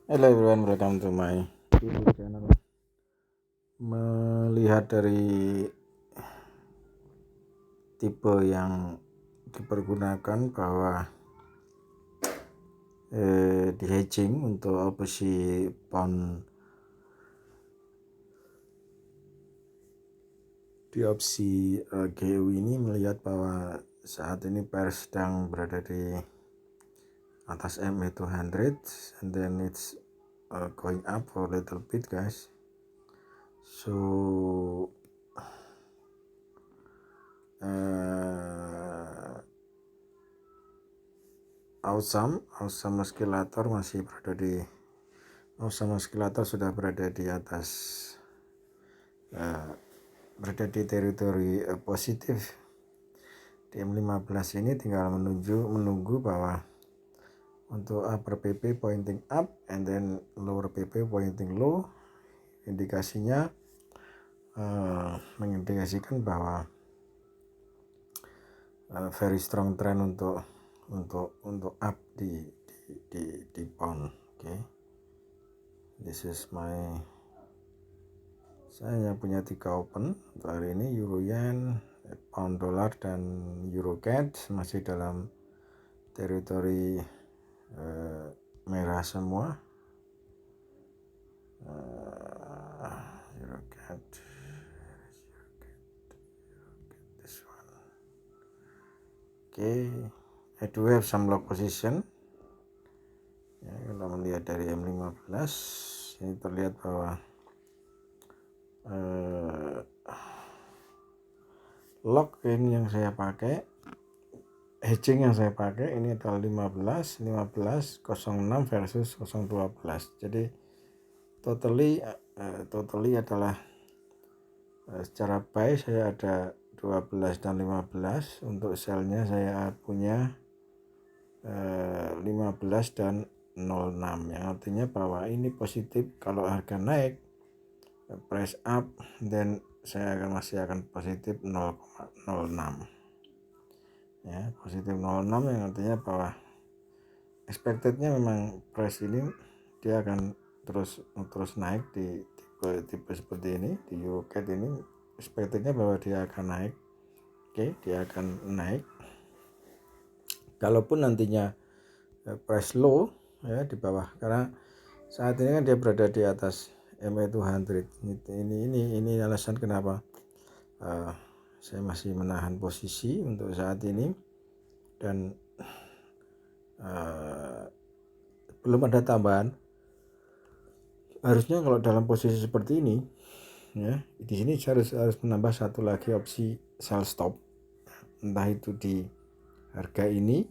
Hello everyone, welcome to my YouTube channel. Melihat dari tipe yang dipergunakan bahwa di hedging untuk opsi pound, di opsi GU ini, melihat bahwa saat ini pairs sedang berada di atas MA200 and then it's going up for a little bit guys. So Awesome Oscillator masih berada di Awesome Oscillator sudah berada di atas berada di teritori positif di M15 ini. Tinggal menunggu bahwa untuk upper PP pointing up and then lower PP pointing low, indikasinya mengindikasikan bahwa very strong trend untuk up di pound. Okay, this is saya punya 3 open untuk hari ini: Euro Yen, Pound Dollar, dan Euro CAD masih dalam teritori merah semua. Euro CAD, this one. Okay, I do have some lock position. Ya, kalau melihat dari M15 ini terlihat bahwa lock ini yang saya pakai, hedging yang saya pakai ini adalah 15 06 versus 012. Jadi totally adalah secara buy saya ada 12 dan 15. Untuk sell-nya saya punya 15 dan 06, yang artinya bahwa ini positif. Kalau harga naik, price up, then saya masih akan positif 0,06 ya, positif 0,6, yang artinya bahwa expectednya memang price ini dia akan terus naik di tipe seperti ini. Di Euro CAD ini expectednya bahwa dia akan naik. Oke, dia akan naik kalaupun nantinya price low ya di bawah, karena saat ini kan dia berada di atas MA200. Ini alasan kenapa saya masih menahan posisi untuk saat ini, dan belum ada tambahan. Harusnya kalau dalam posisi seperti ini ya, di sini harus menambah satu lagi opsi sell stop, entah itu di harga ini.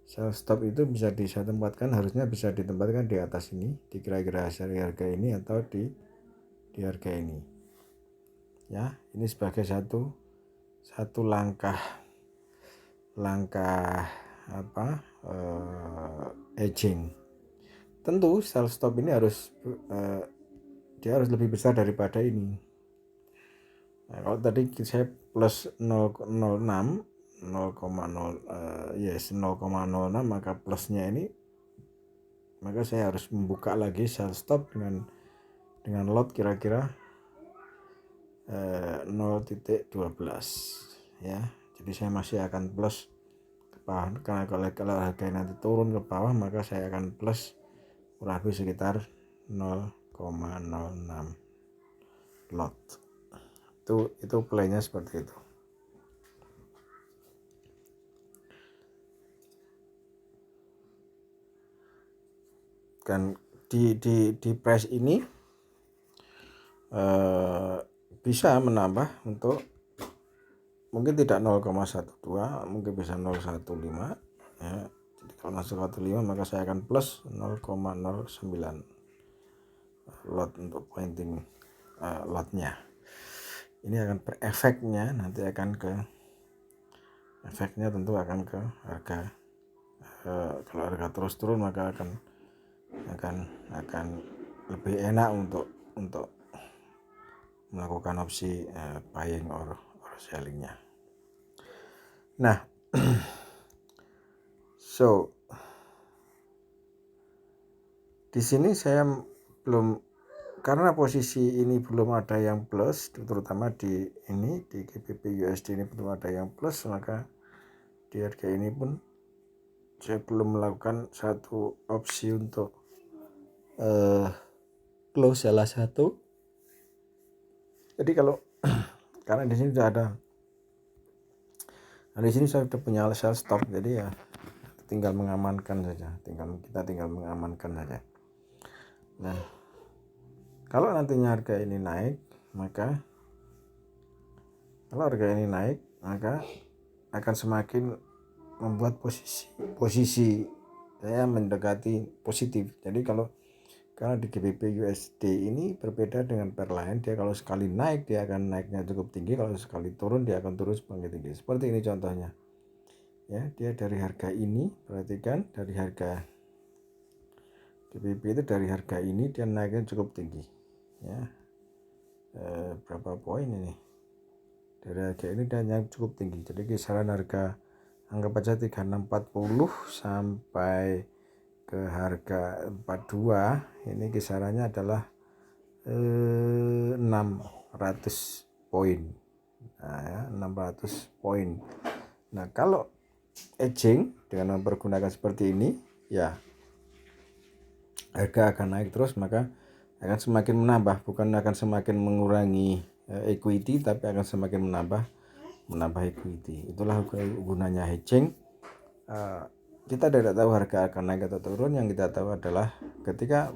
Sell stop itu bisa saya tempatkan, harusnya bisa ditempatkan di atas ini, di kira-kira harga ini, atau di harga ini ya. Ini sebagai satu langkah hedging. Tentu sell stop ini dia harus lebih besar daripada ini. Nah, kalau tadi saya plus 0,06, maka plusnya ini, maka saya harus membuka lagi sell stop dengan lot kira-kira 0.12 ya. Jadi saya masih akan plus ke bawah, karena kalau harga nanti turun ke bawah, maka saya akan plus kurang lebih sekitar 0,06 lot. Itu playnya seperti itu. Kan di price ini bisa menambah untuk mungkin tidak 0,12, mungkin bisa 0,15 ya. Jadi kalau 0,15 maka saya akan plus 0,09 lot untuk pointing lotnya. Ini akan berefeknya, nanti akan ke efeknya tentu akan ke harga. Kalau harga terus turun maka akan lebih enak untuk melakukan opsi buying or sellingnya. Nah, so Di sini saya belum, karena posisi ini belum ada yang plus, terutama di ini di GBP USD ini belum ada yang plus, maka di harga ini pun saya belum melakukan satu opsi untuk close salah satu. Jadi kalau karena di sini sudah ada, di sini saya sudah punya sell stop, jadi ya tinggal mengamankan saja, kita tinggal mengamankan saja. Nah, kalau nantinya harga ini naik, maka akan semakin membuat posisi saya mendekati positif. Jadi karena di GBP USD ini berbeda dengan pair lain, dia kalau sekali naik dia akan naiknya cukup tinggi, kalau sekali turun dia akan turun semakin tinggi. Seperti ini contohnya. Ya, dia dari harga ini, perhatikan dari harga GBP itu, dari harga ini dia naiknya cukup tinggi. Ya. Berapa poin ini? Dari harga ini dia naik cukup tinggi. Jadi kisaran harga anggap aja 3640 sampai ke harga 42, ini kisarannya adalah 600 poin. Nah, ya, 600 poin. Nah, kalau edging dengan mempergunakan seperti ini, ya harga akan naik terus, maka akan semakin menambah, bukan akan semakin mengurangi equity, tapi akan semakin menambah equity. Itulah gunanya hedging. Kita tidak tahu harga akan naik atau turun. Yang kita tahu adalah ketika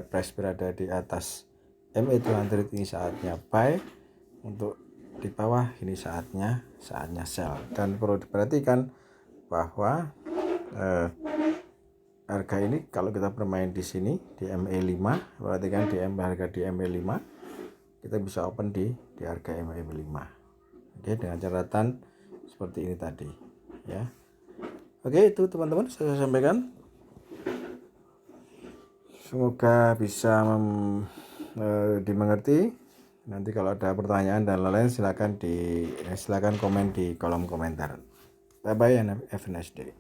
price berada di atas MA 200 ini saatnya buy, untuk di bawah ini saatnya sell. Dan perlu diperhatikan bahwa harga ini kalau kita bermain di sini di MA5, perhatikan harga di MA5, kita bisa open di harga MA5. Oke, dengan catatan seperti ini tadi, ya. Oke, itu teman-teman saya sampaikan. Semoga bisa dimengerti. Nanti kalau ada pertanyaan dan lain-lain silakan komen di kolom komentar. Bye bye and have a nice day.